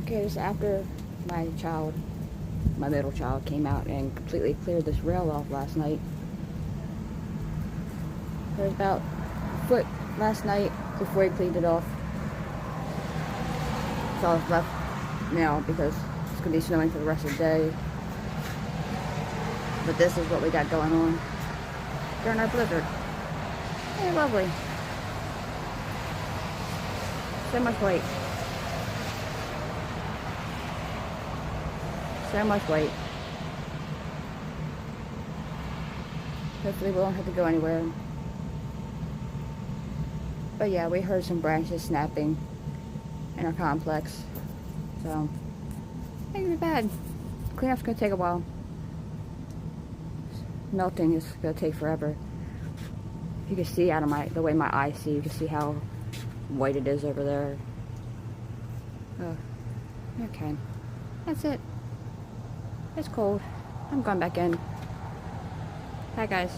Okay, this after my middle child came out and completely cleared this rail off last night. There was about a foot last night before he cleaned it off. That's all that's left now because it's going to be snowing for the rest of the day. But this is what we got going on during our blizzard. Hey, lovely. So much weight. So much weight. Hopefully we won't have to go anywhere. But yeah, we heard some branches snapping in our complex. So, ain't too bad. Cleanup's gonna take a while. Melting is gonna take forever. You can see out of the way my eyes see, you can see how white it is over there. Oh, okay. That's it. It's cold. I'm going back in. Bye, guys.